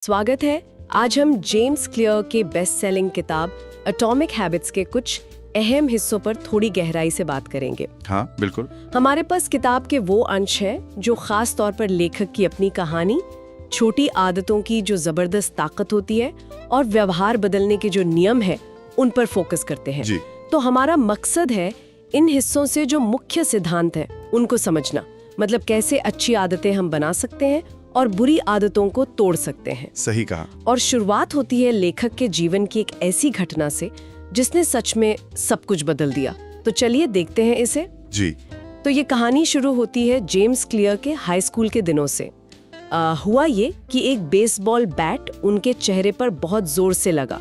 स्वागत है। आज हम जेम्स क्लियर के बेस्ट सेलिंग किताब एटॉमिक हैबिट्स के कुछ अहम हिस्सों पर थोड़ी गहराई से बात करेंगे। हाँ बिल्कुल। हमारे पास किताब के वो अंश हैं जो खास तौर पर लेखक की अपनी कहानी, छोटी आदतों की जो जबरदस्त ताकत होती है और व्यवहार बदलने के जो नियम है उन पर फोकस करते हैं। जी। तो हमारा मकसद है इन हिस्सों से जो मुख्य सिद्धांत हैं उनको समझना, मतलब कैसे अच्छी आदतें हम बना सकते हैं और बुरी आदतों को तोड़ सकते हैं। सही कहा। और शुरुआत होती है लेखक के जीवन की एक ऐसी घटना से जिसने सच में सब कुछ बदल दिया। तो चलिए देखते हैं इसे। जी। तो ये कहानी शुरू होती है जेम्स क्लियर के हाई स्कूल के दिनों से। हुआ ये कि एक बेसबॉल बैट उनके चेहरे पर बहुत जोर से लगा।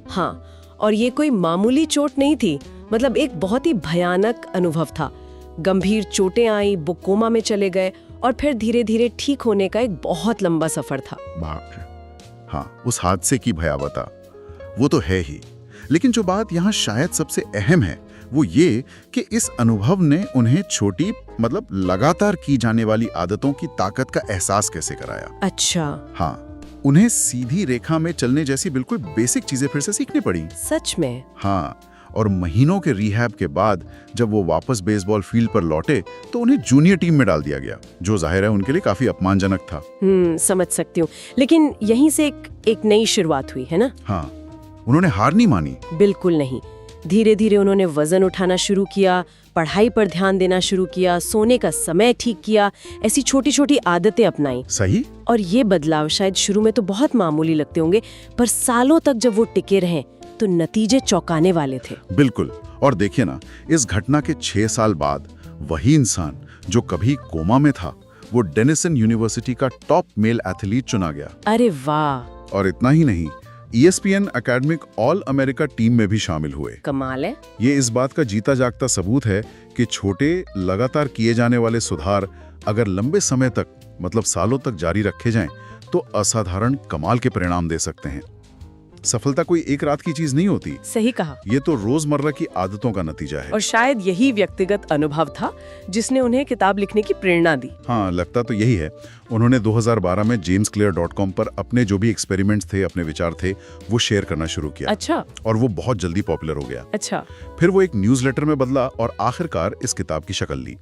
हाँ, और ये कोई मामूली चोट नहीं थी, मतलब एक बहुत ही भयानक अनुभव था। गंभीर चोटें आई, वो कोमा में चले गए और फिर धीरे धीरे ठीक होने का एक बहुत लंबा सफर था। बाप रे। हाँ, उस हादसे की भयावहता वो तो है ही, लेकिन जो बात यहाँ शायद सबसे अहम है वो ये कि इस अनुभव ने उन्हें छोटी, मतलब लगातार की जाने वाली आदतों की ताकत का एहसास कैसे कराया। अच्छा। हाँ, उन्हें सीधी रेखा में चलने जैसी बिल्कुल बेसिक चीजें फिर से सीखनी पड़ी। सच में। हाँ, और महीनों के रिहैब के बाद जब वो वापस बेसबॉल फील्ड पर लौटे तो उन्हें जूनियर टीम में डाल दिया गया, जो जाहिर है उनके लिए काफी अपमानजनक था। समझ सकती हूँ, लेकिन यहीं से एक नई शुरुआत हुई है ना। हाँ, उन्होंने हार नहीं मानी। बिल्कुल नहीं। धीरे धीरे उन्होंने वजन उठाना शुरू किया, पढ़ाई पर ध्यान देना शुरू किया, सोने का समय ठीक किया, ऐसी छोटी छोटी आदतें अपनाई। सही। और ये बदलाव शायद शुरू में तो बहुत मामूली लगते होंगे, पर सालों तक जब वो टिके रहे तो नतीजे चौंकाने वाले थे। बिल्कुल। और देखिए ना, इस घटना के 6 साल बाद वही इंसान जो कभी कोमा में था, वो डेनिसन यूनिवर्सिटी का टॉप मेल एथलीट चुना गया। अरे वाह। और इतना ही नहीं, ESPN academic all America team में भी शामिल हुए। कमाल है। ये इस बात का जीता जागता सबूत है कि छोटे, लगातार किए जाने वाले सुधार अगर लंबे समय तक, मतलब सालों तक जारी रखे जाएं, तो असाधारण कमाल के परिणाम दे सकते हैं। सफलता कोई एक रात की चीज नहीं होती। सही कहा। ये तो रोजमर्रा की आदतों का नतीजा है। और शायद यही व्यक्तिगत अनुभव था जिसने उन्हें किताब लिखने की प्रेरणा दी। हाँ, लगता तो यही है। उन्होंने 2012 में jamesclear.com पर अपने जो भी एक्सपेरिमेंट्स थे, अपने विचार थे, वो शेयर करना शुरू किया। अच्छा। और वो बहुत जल्दी पॉपुलर हो गया। अच्छा। फिर वो एक न्यूज़लेटर में बदला और आखिरकार इस किताब की शक्ल ली।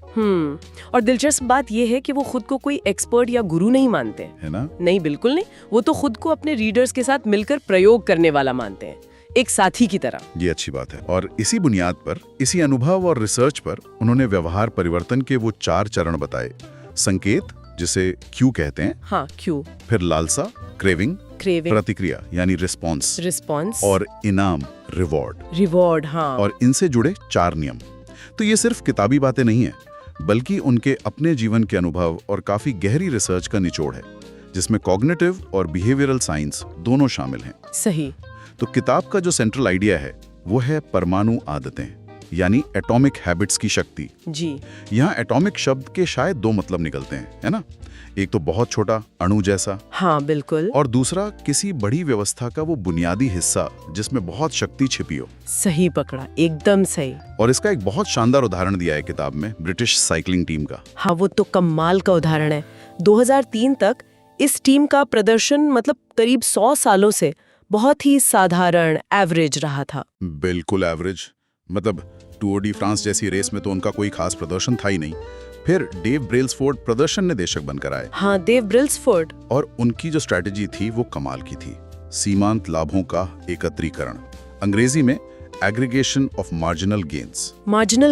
और दिलचस्प बात यह है कि वो खुद को कोई एक्सपर्ट या गुरु नहीं मानते, है ना? नहीं, बिल्कुल नहीं। वो तो खुद को अपने रीडर्स के साथ मिलकर प्रयोग करने वाला मानते हैं, एक साथी की तरह। ये अच्छी बात है। और इसी बुनियाद पर, इसी अनुभव और रिसर्च पर उन्होंने व्यवहार परिवर्तन के वो 4 चरण बताए। संकेत, जिसे क्यू कहते हैं। हाँ, क्यू। फिर लालसा, क्रेविंग, प्रतिक्रिया यानी रिस्पॉन्स, और इनाम, रिवॉर्ड। हाँ। और इनसे जुड़े 4 नियम। तो ये सिर्फ किताबी बातें नहीं है, बल्कि उनके अपने जीवन के अनुभव और काफी गहरी रिसर्च का निचोड़ है, जिसमें कॉग्निटिव और बिहेवियरल साइंस दोनों शामिल हैं। सही। तो किताब का जो सेंट्रल आइडिया है वो है परमाणु आदतें, यानी एटॉमिक हैबिट्स की शक्ति। जी। यहाँ एटॉमिक शब्द के शायद 2 मतलब निकलते हैं, है ना? एक तो बहुत छोटा, अणु जैसा। हाँ बिल्कुल। और दूसरा किसी बड़ी व्यवस्था का वो बुनियादी हिस्सा जिसमें बहुत शक्ति छिपी हो। सही पकड़ा, एकदम सही। और इसका एक बहुत शानदार उदाहरण दिया है किताब में ब्रिटिश साइकिलिंग टीम का। हाँ, वो तो कमाल का उदाहरण है। 2003 तक इस टीम का प्रदर्शन, मतलब करीब 100 सालों से बहुत ही साधारण, एवरेज रहा था। बिल्कुल एवरेज। मतलब टूर डी फ्रांस जैसी रेस में तो उनका कोई खास प्रदर्शन था ही नहीं। फिर डेव ब्रेल्सफोर्ड प्रदर्शन निदेशक बनकर आए। हाँ, डेव ब्रेल्सफोर्ड। और उनकी जो स्ट्रैटेजी थी वो कमाल की थी। सीमांत लाभों का एकत्रीकरण, अंग्रेजी में एग्रीगेशन ऑफ मार्जिनल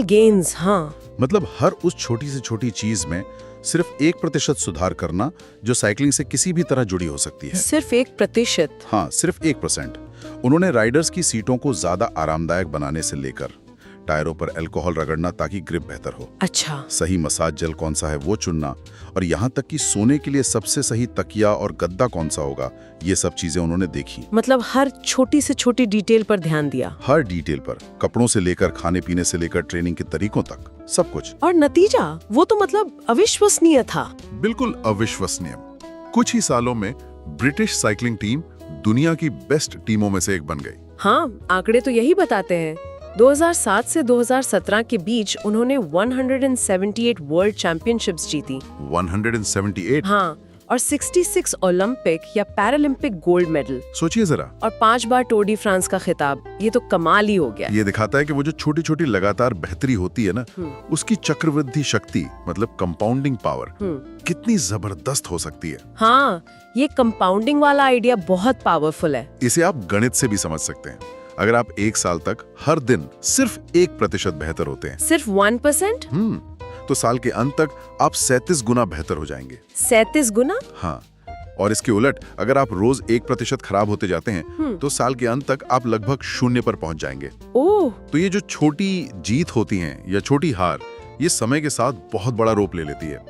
गेन्स। हाँ, मतलब हर उस छोटी से छोटी चीज में सिर्फ 1% सुधार करना, जो साइकिलिंग से किसी भी तरह जुड़ी हो सकती है। सिर्फ 1%? हाँ, सिर्फ 1%। उन्होंने राइडर्स की सीटों को ज्यादा आरामदायक बनाने से लेकर टायरों पर अल्कोहल रगड़ना ताकि ग्रिप बेहतर हो। अच्छा। सही मसाज जेल कौन सा है वो चुनना, और यहाँ तक कि सोने के लिए सबसे सही तकिया और गद्दा कौन सा होगा, ये सब चीजें उन्होंने देखी। मतलब हर छोटी से छोटी डिटेल पर ध्यान दिया। हर डिटेल पर, कपड़ों से लेकर खाने पीने से लेकर ट्रेनिंग के तरीकों तक, सब कुछ। और नतीजा वो तो मतलब अविश्वसनीय था। बिल्कुल अविश्वसनीय। कुछ ही सालों में ब्रिटिश साइकिलिंग टीम दुनिया की बेस्ट टीमों में से एक बन गई। हाँ, आंकड़े तो यही बताते हैं। 2007 से 2017 के बीच उन्होंने 178 वर्ल्ड चैंपियनशिप्स जीती। 178? हाँ, और 66 ओलंपिक या पैरालंपिक गोल्ड मेडल। सोचिए जरा। और 5 बार टूर डी फ्रांस का खिताब। ये तो कमाल ही हो गया। ये दिखाता है कि वो जो छोटी छोटी लगातार बेहतरी होती है ना, उसकी चक्रवृद्धि शक्ति मतलब कंपाउंडिंग पावर कितनी जबरदस्त हो सकती है। हाँ, ये कंपाउंडिंग वाला आइडिया बहुत पावरफुल है। इसे आप गणित से भी समझ सकते हैं। अगर आप 1 साल तक हर दिन सिर्फ 1% बेहतर होते हैं, सिर्फ 1%, तो साल के अंत तक आप 37 गुना बेहतर हो जाएंगे। 37 गुना? हाँ, और इसके उलट अगर आप रोज 1% खराब होते जाते हैं, तो साल के अंत तक आप लगभग 0 पर पहुंच जाएंगे। ओह! तो ये जो छोटी जीत होती हैं या छोटी हार, ये समय के साथ बहुत बड़ा रूप ले लेती है।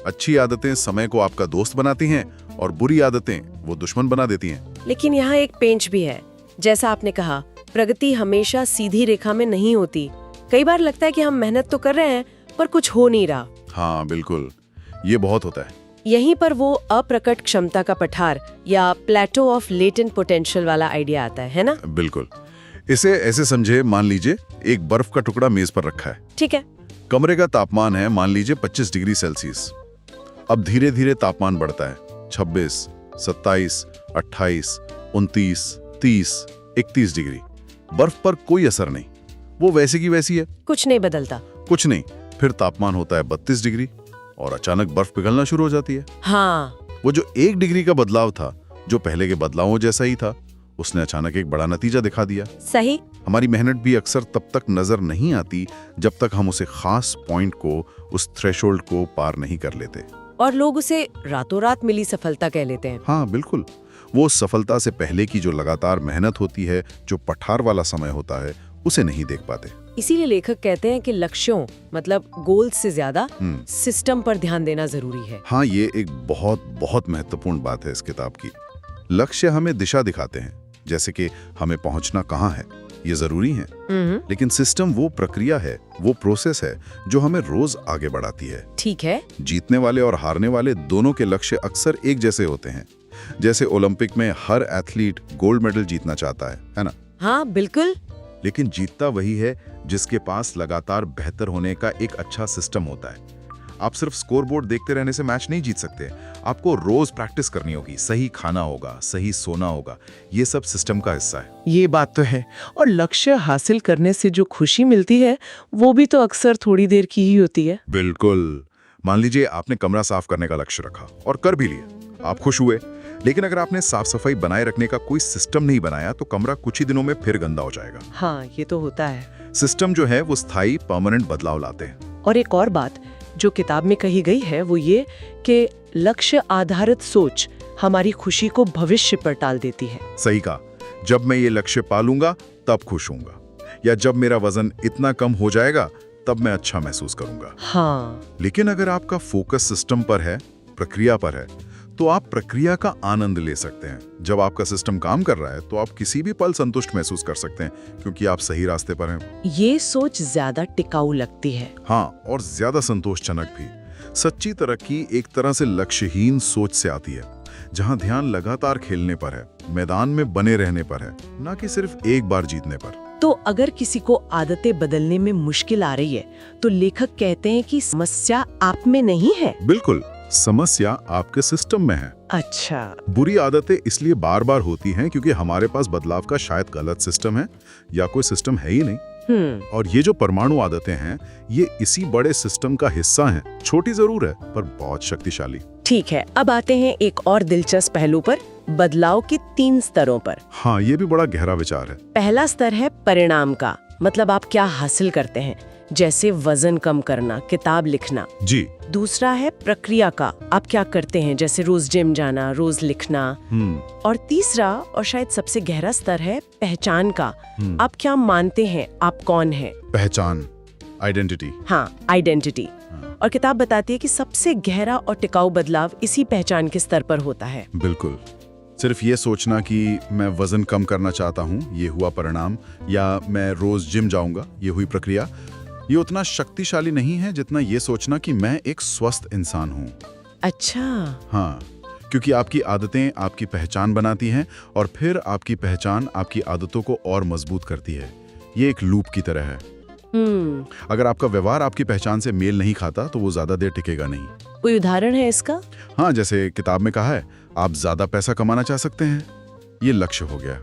अच्छी आदतें समय को आपका दोस्त बनाती हैं और बुरी आदतें वो दुश्मन बना देती हैं। लेकिन यहाँ एक पेंच भी है। जैसा आपने कहा, प्रगति हमेशा सीधी रेखा में नहीं होती। कई बार लगता है कि हम मेहनत तो कर रहे हैं पर कुछ हो नहीं रहा। हाँ बिल्कुल, ये बहुत होता है। यहीं पर वो अप्रकट क्षमता का पठार या प्लेटो ऑफ लेटेंट पोटेंशियल वाला आइडिया आता है ना? बिल्कुल। इसे ऐसे समझे, मान लीजिए एक बर्फ का टुकड़ा मेज पर रखा है। ठीक है। कमरे का तापमान है मान लीजिए 25 डिग्री सेल्सियस। अब धीरे धीरे तापमान बढ़ता है, 26, 27, 28, 29, 30, 31 डिग्री। बर्फ पर कोई असर नहीं, वो वैसे की वैसी है, कुछ नहीं बदलता। कुछ नहीं। फिर तापमान होता है 32 डिग्री और अचानक बर्फ पिघलना शुरू हो जाती है। हाँ, वो जो 1 डिग्री का बदलाव था, जो पहले के बदलावों जैसा ही था, उसने अचानक एक बड़ा नतीजा दिखा दिया। सही। हमारी मेहनत भी अक्सर तब तक नजर नहीं आती जब तक हम उसे खास पॉइंट को, उस थ्रेशोल्ड को पार नहीं कर लेते। और लोग उसे रातों रात मिली सफलता कह लेते हैं। हाँ बिल्कुल, वो सफलता से पहले की जो लगातार मेहनत होती है, जो पठार वाला समय होता है, उसे नहीं देख पाते। इसीलिए लेखक कहते हैं कि लक्ष्यों मतलब गोल्स से ज्यादा सिस्टम पर ध्यान देना जरूरी है। हाँ, ये एक बहुत बहुत महत्वपूर्ण बात है इस किताब की। लक्ष्य हमें दिशा दिखाते हैं, जैसे कि हमें पहुंचना कहाँ है, ये जरूरी है। लेकिन सिस्टम वो प्रक्रिया है, वो प्रोसेस है जो हमें रोज आगे बढ़ाती है। ठीक है। जीतने वाले और हारने वाले दोनों के लक्ष्य अक्सर एक जैसे होते हैं। जैसे ओलंपिक में हर एथलीट गोल्ड मेडल जीतना चाहता है ना? हाँ बिल्कुल। लेकिन जीतता वही है जिसके पास लगातार बेहतर होने का एक अच्छा सिस्टम होता है। आप सिर्फ स्कोरबोर्ड देखते रहने से मैच नहीं जीत सकते। आपको रोज प्रैक्टिस करनी होगी, सही खाना होगा, सही सोना होगा, ये सब सिस्टम का हिस्सा है। ये बात तो है। और लक्ष्य हासिल करने से जो खुशी मिलती है, वो भी तो अक्सर थोड़ी देर की ही होती है। बिल्कुल। मान लीजिए आपने कमरा साफ करने का लक्ष्य रखा और कर भी लिया, आप खुश हुए। लेकिन अगर आपने साफ सफाई बनाए रखने का कोई सिस्टम नहीं बनाया, तो कमरा कुछ ही दिनों में फिर गंदा हो जाएगा। हाँ, ये तो होता है। सिस्टम जो है वो स्थायी परमानेंट बदलाव लाते हैं। और एक और बात जो किताब में कही गई है वो ये कि लक्ष्य आधारित सोच हमारी खुशी को भविष्य पर टाल देती है। सही कहा। जब मैं ये लक्ष्य पालूंगा तब खुश होऊंगा, या जब मेरा वजन इतना कम हो जाएगा तब मैं अच्छा महसूस करूंगा। हाँ। लेकिन अगर आपका फोकस सिस्टम पर है, प्रक्रिया पर है, तो आप प्रक्रिया का आनंद ले सकते हैं। जब आपका सिस्टम काम कर रहा है तो आप किसी भी पल संतुष्ट महसूस कर सकते हैं, क्योंकि आप सही रास्ते पर हैं। ये सोच ज्यादा टिकाऊ लगती है। हाँ, और ज्यादा संतोषजनक भी। सच्ची तरक्की एक तरह से लक्ष्यहीन सोच से आती है, जहां ध्यान लगातार खेलने पर है, मैदान में बने रहने पर है, न कि सिर्फ एक बार जीतने पर। तो अगर किसी को आदतें बदलने में मुश्किल आ रही है, तो लेखक कहते हैं कि समस्या आप में नहीं है। बिल्कुल, समस्या आपके सिस्टम में है। अच्छा। बुरी आदतें इसलिए बार बार होती हैं क्योंकि हमारे पास बदलाव का शायद गलत सिस्टम है, या कोई सिस्टम है ही नहीं। और ये जो परमाणु आदतें हैं, ये इसी बड़े सिस्टम का हिस्सा हैं। छोटी जरूर है पर बहुत शक्तिशाली। ठीक है, अब आते हैं एक और दिलचस्प पहलू पर, बदलाव के 3 स्तरों पर। हाँ, ये भी बड़ा गहरा विचार है। पहला स्तर है परिणाम का, मतलब आप क्या हासिल करते हैं, जैसे वजन कम करना, किताब लिखना। जी। दूसरा है प्रक्रिया का, आप क्या करते हैं, जैसे रोज जिम जाना, रोज लिखना। और तीसरा और शायद सबसे गहरा स्तर है पहचान का, आप क्या मानते हैं, आप कौन हैं। पहचान, आइडेंटिटी। हाँ, आइडेंटिटी। और किताब बताती है कि सबसे गहरा और टिकाऊ बदलाव इसी पहचान के स्तर पर होता है। बिल्कुल। सिर्फ ये सोचना कि मैं वजन कम करना चाहता हूँ, ये हुआ परिणाम, या मैं रोज जिम जाऊंगा, ये हुई प्रक्रिया, ये उतना शक्तिशाली नहीं है जितना ये सोचना कि मैं एक स्वस्थ इंसान हूँ। अच्छा। हाँ, क्योंकि आपकी आदतें आपकी पहचान बनाती हैं और फिर आपकी पहचान आपकी आदतों को और मजबूत करती है। ये एक लूप की तरह है। अगर आपका व्यवहार आपकी पहचान से मेल नहीं खाता तो वो ज्यादा देर टिकेगा नहीं। कोई उदाहरण है इसका? हाँ, जैसे किताब में कहा है, आप ज्यादा पैसा कमाना चाह सकते हैं, ये लक्ष्य हो गया।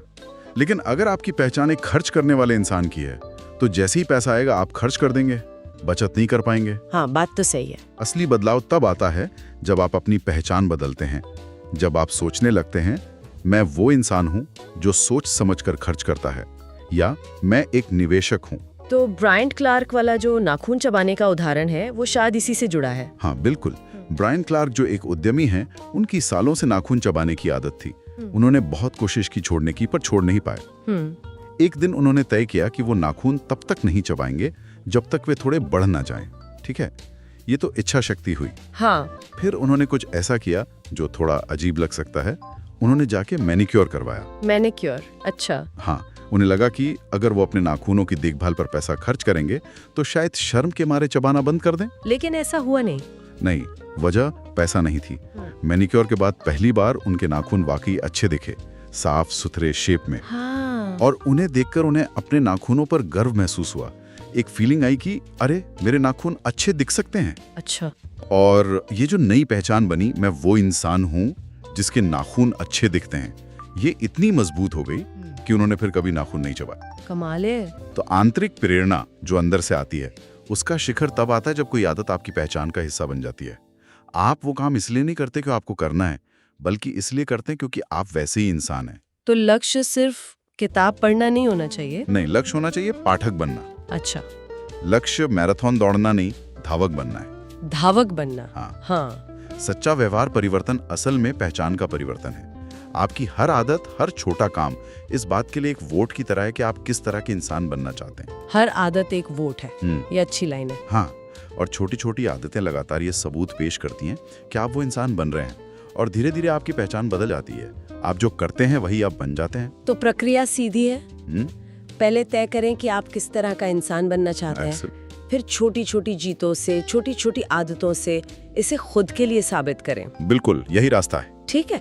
लेकिन अगर आपकी पहचान एक खर्च करने वाले इंसान की है, तो जैसे ही पैसा आएगा आप खर्च कर देंगे, बचत नहीं कर पाएंगे। हाँ, बात तो सही है। असली बदलाव तब आता है जब आप अपनी पहचान बदलते हैं, जब आप सोचने लगते हैं मैं वो इंसान हूँ जो सोच समझकर खर्च करता है, या मैं एक निवेशक हूँ। तो ब्रायन क्लार्क वाला जो नाखून चबाने का उदाहरण है वो शायद इसी से जुड़ा है। हाँ बिल्कुल। ब्रायन क्लार्क जो एक उद्यमी हैं, उनकी सालों से नाखून चबाने की आदत थी। उन्होंने बहुत कोशिश की छोड़ने की, पर छोड़ नहीं पाए। एक दिन उन्होंने तय किया कि वो नाखून तब तक नहीं चबाएंगे जब तक वे थोड़े बढ़ ना जाएं। ठीक है, ये तो इच्छा शक्ति हुई। हाँ। फिर उन्होंने कुछ ऐसा किया जो थोड़ा अजीब लग सकता है। उन्होंने जाके मैनिक्योर करवाया। मैनिक्योर? अच्छा। हाँ, उन्हें लगा कि अगर वो अपने नाखूनों की देखभाल पर पैसा खर्च करेंगे तो शायद शर्म के मारे चबाना बंद कर दें। लेकिन ऐसा हुआ नहीं। नहीं, वजह पैसा नहीं थी। मैनिक्योर के बाद पहली बार उनके नाखून वाकई अच्छे दिखे, साफ सुथरे शेप में। हाँ। और उन्हें देखकर उन्हें अपने नाखूनों पर गर्व महसूस हुआ। एक फीलिंग आई कि अरे मेरे नाखून अच्छे दिख सकते हैं। अच्छा। और ये जो नई पहचान बनी, मैं वो इंसान हूँ जिसके नाखून अच्छे दिखते हैं, ये इतनी मजबूत हो गई कि उन्होंने फिर कभी नाखून नहीं चबाए। कमाल है। तो आंतरिक प्रेरणा जो अंदर से आती है, उसका शिखर तब आता है जब कोई आदत आपकी पहचान का हिस्सा बन जाती है। आप वो काम इसलिए नहीं करते कि आपको करना है, बल्कि इसलिए करते हैं क्योंकि आप वैसे ही इंसान हैं। तो लक्ष्य सिर्फ किताब पढ़ना नहीं होना चाहिए? नहीं, लक्ष्य होना चाहिए पाठक बनना। अच्छा। लक्ष्य मैराथन दौड़ना नहीं, धावक बनना है। धावक बनना। हाँ। सच्चा व्यवहार परिवर्तन असल में पहचान का परिवर्तन है। आपकी हर आदत, हर छोटा काम इस बात के लिए एक वोट की तरह है कि आप किस तरह के इंसान बनना चाहते हैं। हर आदत एक वोट है। ये अच्छी लाइन है। हाँ, और छोटी छोटी आदतें लगातार ये सबूत पेश करती हैं कि आप वो इंसान बन रहे हैं, और धीरे धीरे आपकी पहचान बदल जाती है। आप जो करते हैं वही आप बन जाते हैं। तो प्रक्रिया सीधी है। पहले तय करें कि आप किस तरह का इंसान बनना चाहते हैं, फिर छोटी छोटी जीतों से, छोटी छोटी आदतों से इसे खुद के लिए साबित करें। बिल्कुल, यही रास्ता है। ठीक है,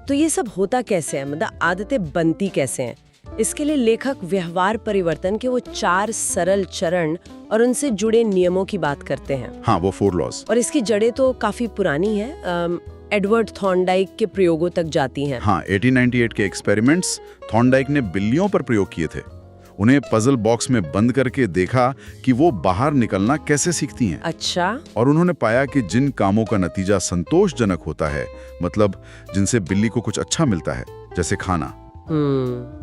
तो ये सब होता कैसे है, मतलब आदतें बनती कैसे हैं? इसके लिए लेखक व्यवहार परिवर्तन के वो 4 सरल चरण और उनसे जुड़े नियमों की बात करते हैं। हाँ, वो 4 लॉज। और इसकी जड़ें तो काफी पुरानी है, एडवर्ड थॉर्नडाइक के प्रयोगों तक जाती हैं। हाँ, 1898 के एक्सपेरिमेंट्स थॉर्नडाइक ने बिल्लियों पर प्रयोग किए थे। उन्हें पजल बॉक्स में बंद करके देखा कि वो बाहर निकलना कैसे सीखती हैं। अच्छा। और उन्होंने पाया कि जिन कामों का नतीजा संतोषजनक होता है, मतलब जिनसे बिल्ली को कुछ अच्छा मिलता है, जैसे खाना,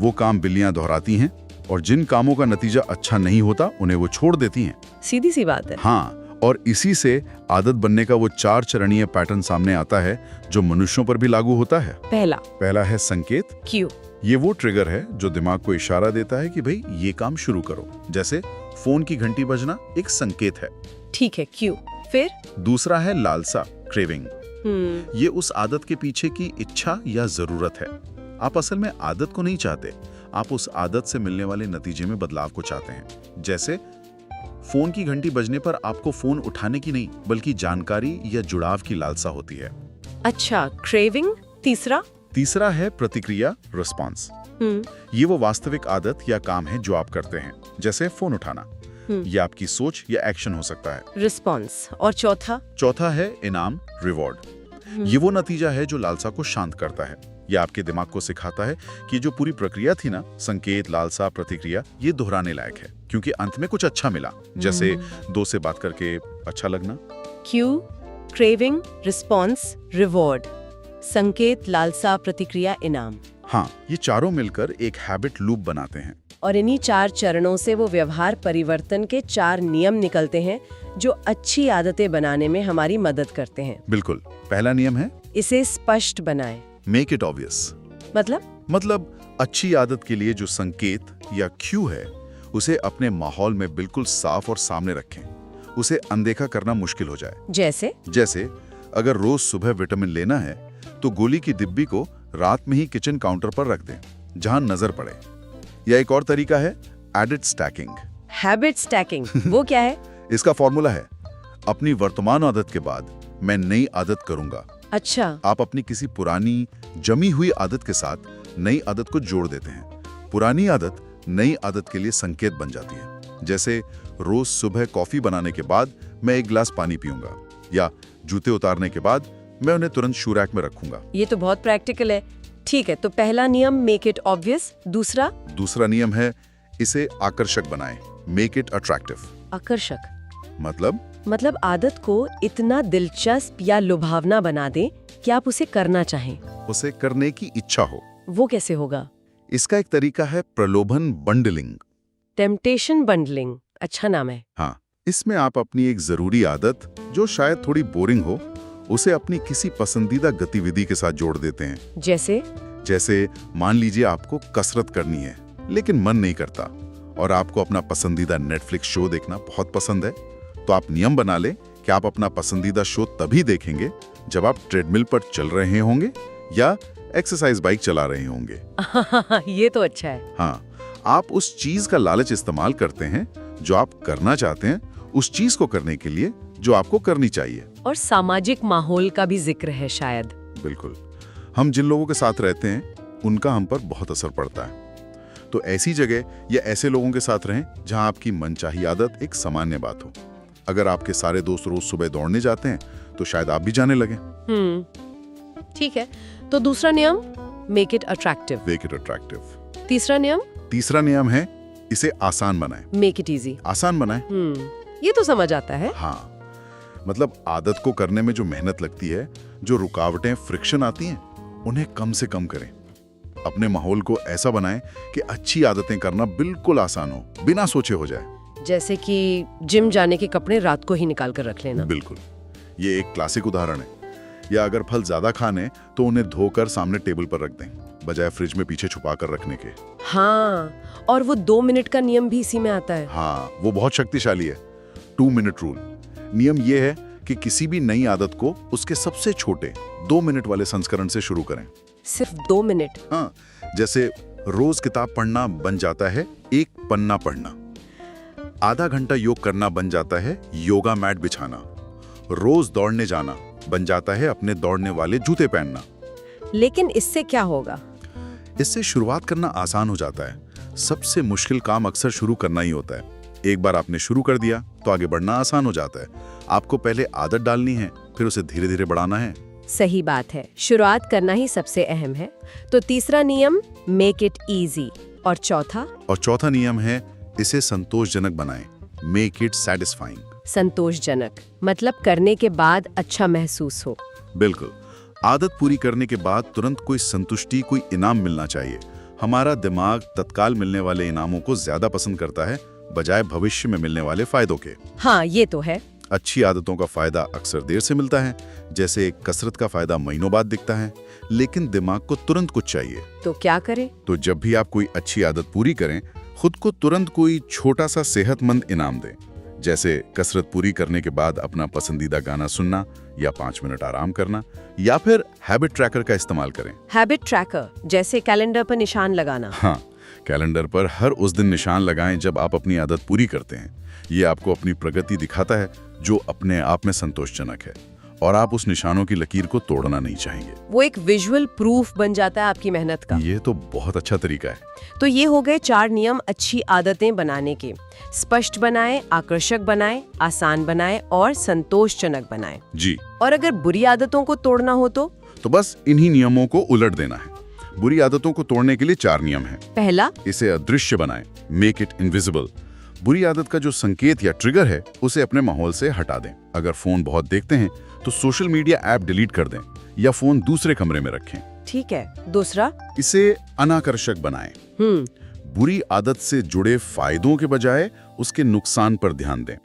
वो काम बिल्लियां दोहराती हैं, और जिन कामों का नतीजा अच्छा नहीं होता उन्हें वो छोड़ देती हैं। सीधी सी बात है। हाँ, और इसी से आदत बनने का वो 4 चरणीय पैटर्न सामने आता है जो मनुष्यों पर भी लागू होता है। पहला है संकेत। क्यों? ये वो ट्रिगर है जो दिमाग को इशारा देता है कि भाई ये काम शुरू करो। जैसे फोन की घंटी बजना एक संकेत है। ठीक है, क्यों? फिर दूसरा है लालसा, क्रेविंग। ये उस आदत के पीछे की इच्छा या जरूरत है। आप असल में आदत को नहीं चाहते, आप उस आदत से मिलने वाले नतीजे में बदलाव को चाहते हैं। जैसे फोन की घंटी बजने पर आपको फोन उठाने की नहीं, बल्कि जानकारी या जुड़ाव की लालसा होती है। अच्छा, क्रेविंग। तीसरा है प्रतिक्रिया, रिस्पॉन्स। ये वो वास्तविक आदत या काम है जो आप करते हैं, जैसे फोन उठाना। ये आपकी सोच या एक्शन हो सकता है। रिस्पॉन्स। और चौथा है इनाम, रिवॉर्ड। ये वो नतीजा है जो लालसा को शांत करता है। ये आपके दिमाग को सिखाता है कि जो पूरी प्रक्रिया थी ना, संकेत, लालसा, प्रतिक्रिया, ये दोहराने लायक है, क्योंकि अंत में कुछ अच्छा मिला। जैसे दोस्त से बात करके अच्छा लगना। Q, craving, response, reward. संकेत, लालसा, प्रतिक्रिया, इनाम। हाँ, ये चारों मिलकर एक हैबिट लूप बनाते हैं। और इन्हीं 4 चरणों से वो व्यवहार परिवर्तन के 4 नियम निकलते हैं जो अच्छी आदतें बनाने में हमारी मदद करते हैं। बिल्कुल। पहला नियम है इसे स्पष्ट बनाएं। Make it obvious. मतलब अच्छी आदत के लिए जो संकेत या क्यू है, उसे अपने माहौल में बिल्कुल साफ और सामने रखें। उसे अनदेखा करना मुश्किल हो जाए। जैसे अगर रोज सुबह विटामिन लेना है तो गोली की डिब्बी को रात में ही किचन काउंटर पर रख दें, जहां नजर पड़े। या एक और तरीका है एडिट स्टैकिंग। हैबिट स्टैकिंग, वो क्या है? इसका फॉर्मूला है, अपनी वर्तमान आदत के बाद मैं नई आदत करूंगा। अच्छा। आप अपनी किसी पुरानी जमी हुई आदत के साथ नई आदत को जोड़ देते हैं। पुरानी आदत नई आदत के लिए संकेत बन जाती है। जैसे रोज सुबह कॉफी बनाने के बाद मैं 1 गिलास पानी पीऊंगा। या जूते उतारने के बाद मैं उन्हें तुरंत शू रैक में रखूंगा। ये तो बहुत प्रैक्टिकल है। ठीक है, तो पहला नियम मेक इट ऑब्वियस। दूसरा नियम है इसे आकर्षक बनाएं, मेक इट अट्रैक्टिव। आकर्षक मतलब आदत को इतना दिलचस्प या लुभावना बना दे कि आप उसे करना चाहें, उसे करने की इच्छा हो। वो कैसे होगा? इसका एक तरीका है प्रलोभन बंडलिंग। टेम्पटेशन बंडलिंग, अच्छा नाम है। हाँ, इसमें आप अपनी एक जरूरी आदत जो शायद थोड़ी बोरिंग हो, उसे अपनी किसी पसंदीदा गतिविधि के साथ जोड़ देते हैं। जैसे मान लीजिए आपको कसरत करनी है लेकिन मन नहीं करता और आपको अपना पसंदीदा नेटफ्लिक्स शो देखना बहुत पसंद है, तो आप नियम बना लें कि आप अपना पसंदीदा शो तभी देखेंगे जब आप ट्रेडमिल पर चल रहे होंगे या एक्सरसाइज बाइक चला रहे होंगे। ये तो अच्छा है। हाँ, आप उस चीज का लालच इस्तेमाल करते हैं जो आप करना चाहते हैं, उस चीज को करने के लिए जो आपको करनी चाहिए। और सामाजिक माहौल का भी जिक्र है शायद। बिल्कुल, हम जिन लोगों के साथ रहते हैं उनका हम पर बहुत असर पड़ता है। तो ऐसी जगह या ऐसे लोगों के साथ रहें जहां आपकी मनचाही आदत एक सामान्य बात हो। अगर आपके सारे दोस्त रोज सुबह दौड़ने जाते हैं तो शायद आप भी जाने लगे। ठीक है, तो दूसरा नियम मेक इट अट्रैक्टिव। तीसरा नियम है इसे आसान बनाएं, मेक इट इजी। आसान बनाएं। ये तो समझ आता है। हाँ, मतलब आदत को करने में जो मेहनत लगती है, जो रुकावटें, फ्रिक्शन आती हैं, उन्हें कम से कम करें। अपने माहौल को ऐसा बनाएं कि अच्छी आदतें करना बिल्कुल आसान हो, बिना सोचे हो जाए। जैसे कि जिम जाने के कपड़े रात को ही निकाल कर रख लेना। बिल्कुल, ये एक क्लासिक उदाहरण है। या अगर फल ज्यादा खाने तो उन्हें धोकर सामने टेबल पर रख दें, बजाय फ्रिज में पीछे छुपा कर रखने के। हाँ, और वो 2 मिनट का नियम भी इसी में आता है। हाँ, वो बहुत शक्तिशाली है। 2 मिनट रूल। नियम ये है कि किसी भी नई आदत को उसके सबसे छोटे 2 मिनट वाले संस्करण से शुरू करें। सिर्फ 2 मिनट? हाँ, जैसे रोज किताब पढ़ना बन जाता है एक पन्ना पढ़ना, आधा घंटा योग करना बन जाता है योगा मैट बिछाना, रोज दौड़ने जाना बन जाता है अपने दौड़ने वाले जूते पहनना। लेकिन इससे क्या होगा? इससे शुरुआत करना आसान हो जाता है। सबसे मुश्किल काम अक्सर शुरू करना ही होता है। एक बार आपने शुरू कर दिया तो आगे बढ़ना आसान हो जाता है। आपको पहले आदत डालनी है, फिर उसे धीरे धीरे बढ़ाना है। सही बात है, शुरुआत करना ही सबसे अहम है। तो तीसरा नियम मेक इट इजी। और चौथा नियम है इसे संतोषजनक बनाएं, मेक इट सैटिस्फाइंग। संतोषजनक मतलब करने के बाद अच्छा महसूस हो। बिल्कुल, आदत पूरी करने के बाद तुरंत कोई संतुष्टि, कोई इनाम मिलना चाहिए। हमारा दिमाग तत्काल मिलने वाले इनामों को ज्यादा पसंद करता है बजाय भविष्य में मिलने वाले फायदों के। हाँ, ये तो है। अच्छी आदतों का फायदा अक्सर देर से मिलता है, जैसे कसरत का फायदा महीनों बाद दिखता है, लेकिन दिमाग को तुरंत कुछ चाहिए। तो क्या करें? तो जब भी आप कोई अच्छी आदत पूरी करें, खुद को तुरंत कोई छोटा सा सेहतमंद इनाम दें। जैसे कसरत पूरी करने के बाद अपना पसंदीदा गाना सुनना या 5 मिनट आराम करना, या फिर हैबिट ट्रैकर का इस्तेमाल करें। हैबिट ट्रैकर जैसे कैलेंडर पर निशान लगाना? हाँ, कैलेंडर पर हर उस दिन निशान लगाएं जब आप अपनी आदत पूरी करते हैं। ये आपको अपनी प्रगति दिखाता है जो अपने आप में संतोषजनक है, और आप उस निशानों की लकीर को तोड़ना नहीं चाहेंगे। वो एक विजुअल प्रूफ बन जाता है आपकी मेहनत का। ये तो बहुत अच्छा तरीका है। तो ये हो गए 4 नियम अच्छी आदतें बनाने के। स्पष्ट बनाएं, आकर्षक बनाएं, आसान बनाएं और संतोषजनक बनाएं। जी। और अगर बुरी आदतों को तोड़ना हो तो बस इन्हीं नियमों को उलट देना है। बुरी आदतों को तोड़ने के लिए 4 नियम हैं। पहला, इसे अदृश्य बनाएं, मेक इट इनविजिबल। बुरी आदत का जो संकेत या ट्रिगर है उसे अपने माहौल से हटा दें। अगर फोन बहुत देखते हैं तो सोशल मीडिया ऐप डिलीट कर दें या फोन दूसरे कमरे में रखें। ठीक है। दूसरा, इसे अनाकर्षक बनाएं। बुरी आदत से जुड़े फायदों के बजाय उसके नुकसान पर ध्यान दें।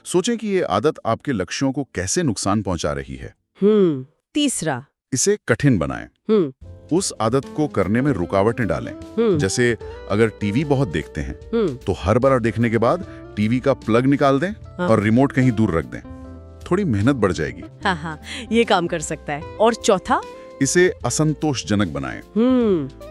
सोचें कि ये आदत आपके लक्ष्यों को कैसे नुकसान पहुंचा रही है। तीसरा, इसे कठिन बनाएं। उस आदत को करने में रुकावटें डालें। जैसे अगर टीवी बहुत देखते हैं तो हर बार देखने के बाद टीवी का प्लग निकाल दें और रिमोट कहीं दूर रख दें। थोड़ी मेहनत बढ़ जाएगी। हाँ, ये काम कर सकता है। और चौथा, इसे असंतोषजनक बनाएं।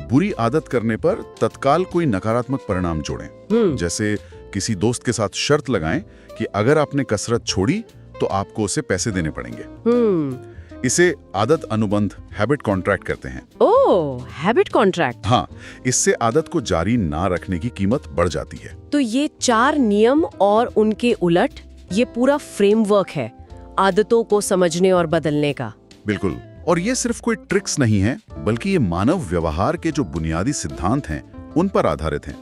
बुरी आदत करने पर तत्काल कोई नकारात्मक परिणाम जोड़ें। जैसे किसी दोस्त के साथ शर्त लगाएं कि अगर आपने कसरत छोड़ी तो आपको उसे पैसे देने पड़ेंगे। इसे आदत अनुबंध, हैबिट कॉन्ट्रैक्ट कहते हैं। ओह, हैबिट कॉन्ट्रैक्ट। हाँ, इससे आदत को जारी ना रखने की कीमत बढ़ जाती है। तो ये 4 नियम और उनके उलट, ये पूरा फ्रेमवर्क है आदतों को समझने और बदलने का। बिल्कुल। और ये सिर्फ कोई ट्रिक्स नहीं है, बल्कि ये मानव व्यवहार के जो बुनियादी सिद्धांत हैं उन पर आधारित हैं।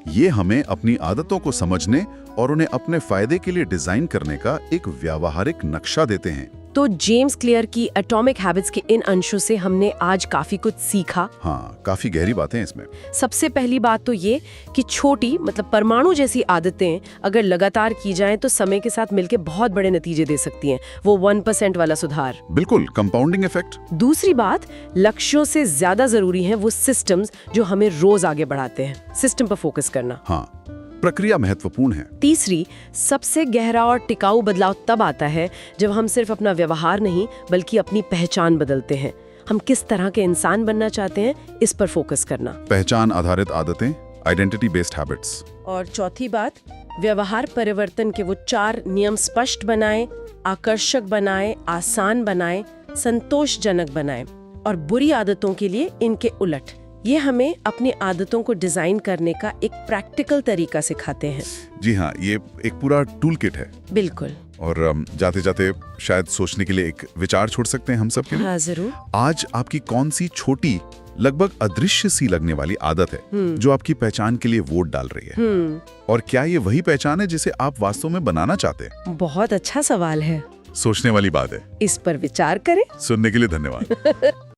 ये हमें अपनी आदतों को समझने और उन्हें अपने फायदे के लिए डिजाइन करने का एक व्यावहारिक नक्शा देते हैं। तो जेम्स क्लियर की एटॉमिक हैबिट्स के इन अंशों से हमने आज काफी कुछ सीखा। हाँ, काफी गहरी बातें हैं इसमें। सबसे पहली बात तो ये कि छोटी मतलब परमाणु जैसी आदतें अगर लगातार की जाएं तो समय के साथ मिलकर बहुत बड़े नतीजे दे सकती हैं। वो 1% वाला सुधार। बिल्कुल, कंपाउंडिंग इफेक्ट। दूसरी बात, लक्ष्यों से ज्यादा जरूरी है वो सिस्टम्स जो हमें रोज आगे बढ़ाते हैं। सिस्टम पर फोकस करना। हाँ, प्रक्रिया महत्वपूर्ण है। तीसरी, सबसे गहरा और टिकाऊ बदलाव तब आता है जब हम सिर्फ अपना व्यवहार नहीं बल्कि अपनी पहचान बदलते हैं। हम किस तरह के इंसान बनना चाहते हैं, इस पर फोकस करना। पहचान आधारित आदतें, आइडेंटिटी बेस्ड हैबिट्स। और चौथी बात, व्यवहार परिवर्तन के वो 4 नियम स्पष्ट बनाएं, आकर्षक बनाएं, आसान बनाएं, संतोषजनक बनाएं और बुरी आदतों के लिए इनके उलट। ये हमें अपनी आदतों को डिजाइन करने का एक प्रैक्टिकल तरीका सिखाते हैं। जी हाँ, ये एक पूरा टूल किट है। बिल्कुल। और जाते जाते शायद सोचने के लिए एक विचार छोड़ सकते हैं हम सब के लिए। हाँ, जरूर। आज आपकी कौन सी छोटी, लगभग अदृश्य सी लगने वाली आदत है जो आपकी पहचान के लिए वोट डाल रही है? और क्या ये वही पहचान है जिसे आप वास्तव में बनाना चाहते हैं? बहुत अच्छा सवाल है। सोचने वाली बात है। इस पर विचार करें। सुनने के लिए धन्यवाद।